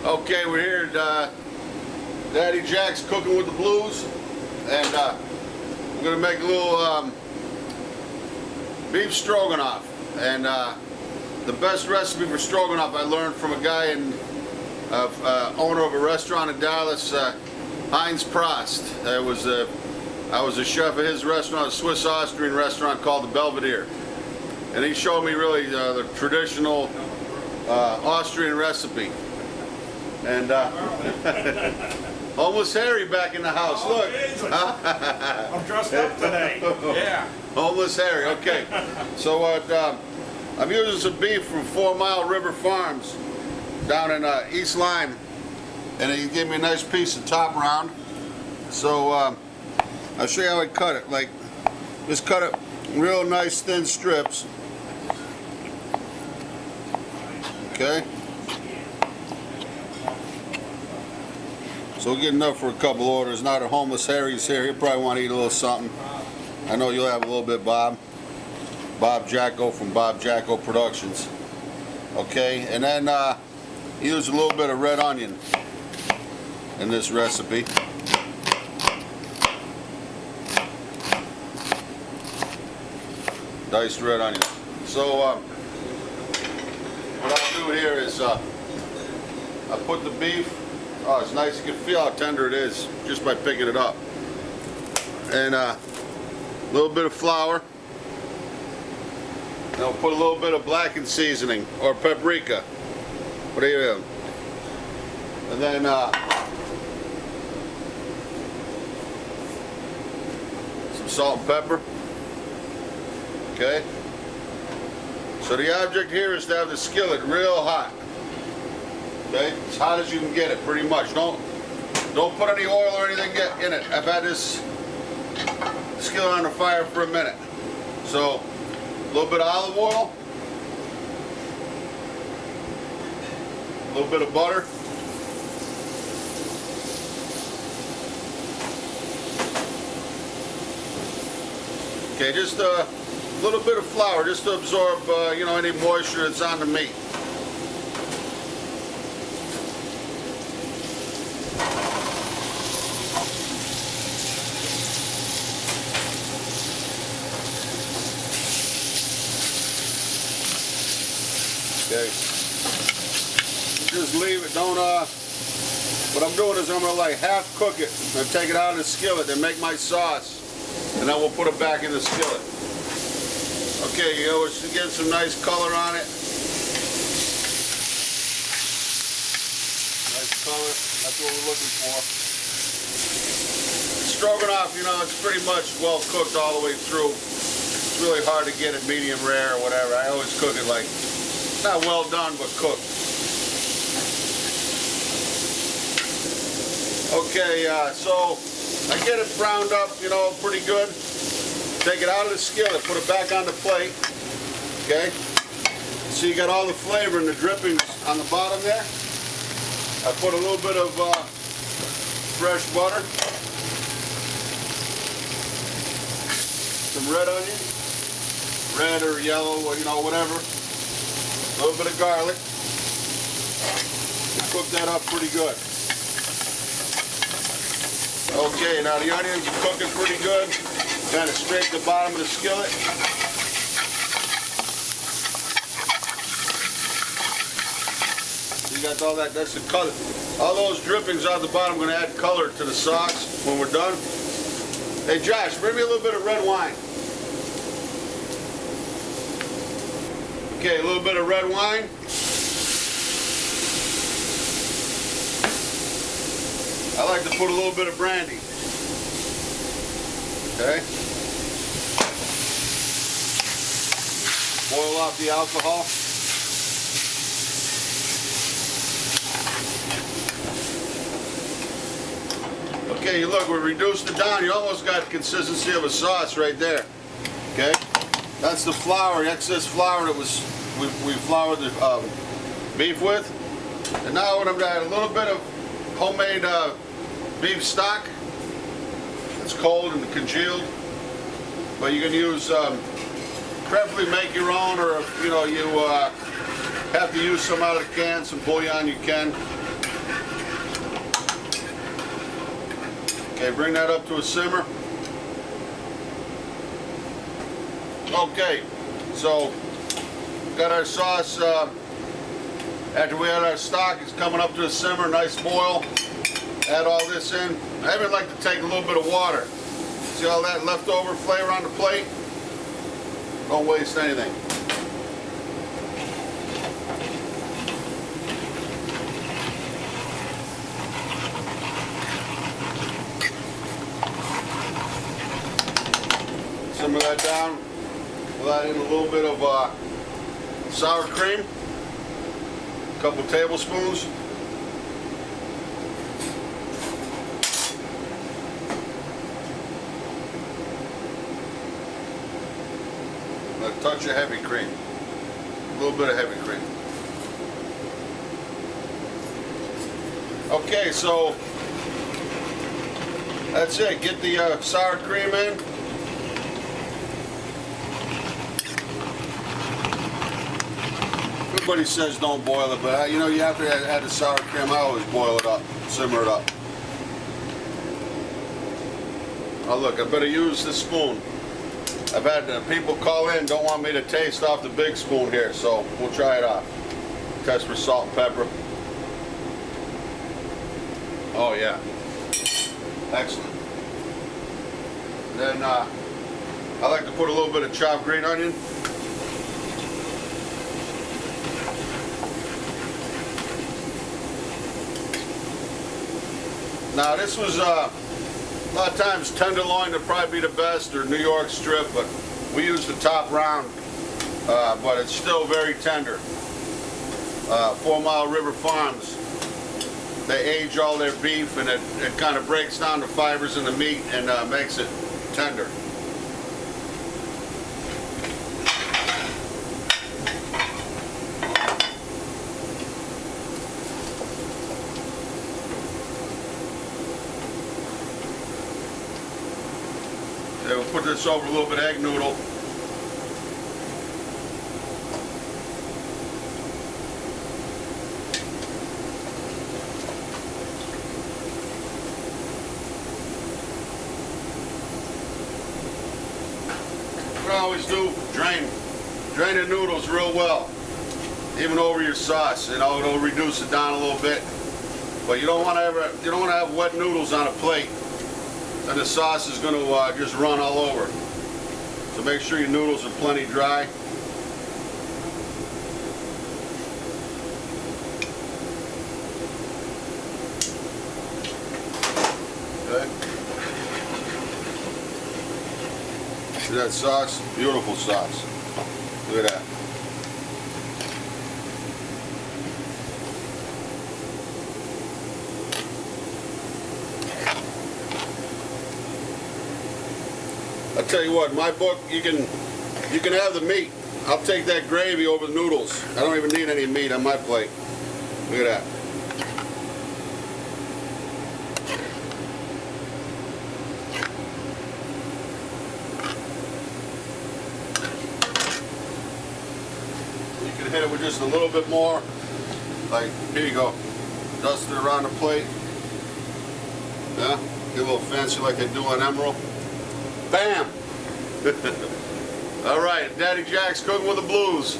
Okay, we're here at Daddy Jack's Cooking with the Blues, and we're gonna make a little beef stroganoff. And the best recipe for stroganoff I learned from a guy owner of a restaurant in Dallas, Heinz Prost. I was a chef at his restaurant, a Swiss Austrian restaurant called the Belvedere, and he showed me really the traditional Austrian recipe. And almost Harry back in the house. Look. I'm dressed up today. Yeah. Homeless Harry. Okay. So I'm using some beef from 4 Mile River Farms down in East Lyme, and he gave me a nice piece of top round. So I'll show you how I cut it. Like, just cut it real nice thin strips. Okay. So we'll get enough for a couple orders. Now that Homeless Harry's here, he'll probably want to eat a little something. I know you'll have a little bit, Bob. Bob Jacko from Bob Jacko Productions. Okay, and then use a little bit of red onion in this recipe. Diced red onion. So what I'll do here is I put the beef. Oh, it's nice. You can feel how tender it is just by picking it up. And a little bit of flour. And I'll put a little bit of blackened seasoning or paprika. What do you have? And then some salt and pepper. Okay. So the object here is to have the skillet real hot. Okay, as hot as you can get it, pretty much. Don't put any oil or anything in it. I've had this skillet on the fire for a minute. So a little bit of olive oil, a little bit of butter, okay, just a little bit of flour just to absorb any moisture that's on the meat. Okay, just leave it. Don't what I'm doing is I'm gonna like half cook it and take it out of the skillet and make my sauce, and then we'll put it back in the skillet. Okay, it's getting some nice color on it. Nice color, that's what we're looking for. Stroganoff, it's pretty much well cooked all the way through. It's really hard to get it medium rare or whatever. I always cook it like, not well done, but cooked. Okay, so I get it browned up, pretty good. Take it out of the skillet, put it back on the plate. Okay? So you got all the flavor and the drippings on the bottom there. I put a little bit of fresh butter. Some red onion. Red or yellow, whatever. A little bit of garlic. Cook that up pretty good. Okay, now the onions are cooking pretty good. Kind of scrape the bottom of the skillet. You got all that, that's the color. All those drippings out the bottom are going to add color to the sauce when we're done. Hey Josh, bring me a little bit of red wine. Okay, a little bit of red wine. I like to put a little bit of brandy. Okay. Boil off the alcohol. Okay, look, we reduced it down. You almost got the consistency of a sauce right there. Okay. That's the flour, the excess flour that we floured the beef with. And now what I'm going to add a little bit of homemade beef stock. It's cold and congealed, but you can use, preferably make your own, or if you have to use some out of the can, some bouillon, you can. Okay, bring that up to a simmer. Okay, so got our sauce. After we add our stock, it's coming up to a simmer, nice boil. Add all this in. I even like to take a little bit of water. See all that leftover flavor on the plate? Don't waste anything. Simmer that down. We'll add in a little bit of sour cream, a couple tablespoons. A touch of heavy cream, a little bit of heavy cream. Okay, so that's it. Get the sour cream in. Everybody says don't boil it, but you know, you have to add the sour cream. I always boil it up, simmer it up. Oh look, I better use this spoon. I've had people call in, don't want me to taste off the big spoon here, so we'll try it out. Test for salt and pepper. Oh yeah, excellent. Then I like to put a little bit of chopped green onion. Now this was a lot of times tenderloin would probably be the best, or New York strip, but we use the top round, but it's still very tender. 4 Mile River Farms, they age all their beef, and it kind of breaks down the fibers in the meat and makes it tender. Okay, we'll put this over a little bit of egg noodle. What I always do, drain the noodles real well, even over your sauce. You know, it'll reduce it down a little bit. But you don't want to have wet noodles on a plate, and the sauce is going to just run all over. So make sure your noodles are plenty dry. Okay. See that sauce? Beautiful sauce. Look at that. I'll tell you what, my book, you can have the meat. I'll take that gravy over the noodles. I don't even need any meat on my plate. Look at that. You can hit it with just a little bit more. Like, here you go. Dust it around the plate. Yeah, get a little fancy like they do on Emerald. Bam! All right, Daddy Jack's Cooking with the Blues.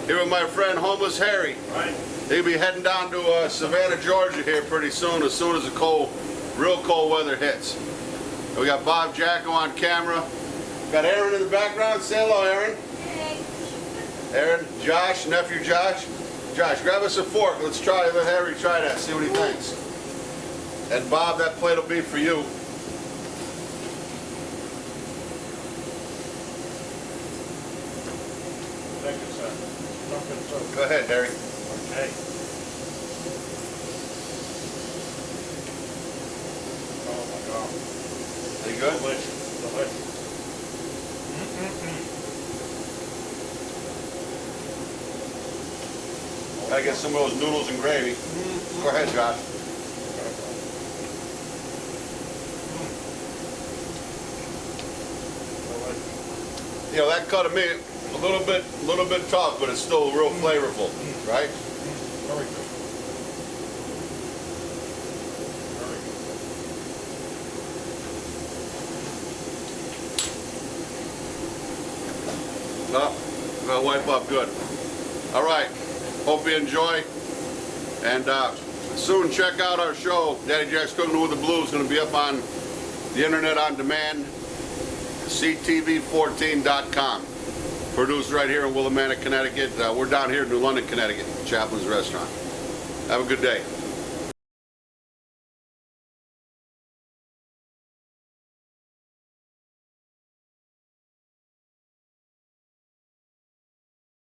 Here with my friend Homeless Harry. Right. He'll be heading down to Savannah, Georgia here pretty soon as the real cold weather hits. And we got Bob Jacko on camera. Got Aaron in the background. Say hello, Aaron. Hey. Aaron, Josh, nephew Josh. Josh, grab us a fork. Let's try it. Let Harry try that. See what he thinks. And Bob, that plate will be for you. Thank you, sir. Go ahead, Harry. Okay. Oh my God. Are you good? Delicious. Delicious. Gotta get some of those noodles and gravy. Go ahead, Josh. You know, that cut of meat, a little bit tough, but it's still real flavorful, right? Very good. Very Wipe up good. All right. Hope you enjoy. And soon check out our show, Daddy Jack's Cooking with the Blues. Going to be up on the internet on demand. CTV14.com. Produced right here in Willimantic, Connecticut. We're down here in New London, Connecticut, Chaplin's Restaurant. Have a good day.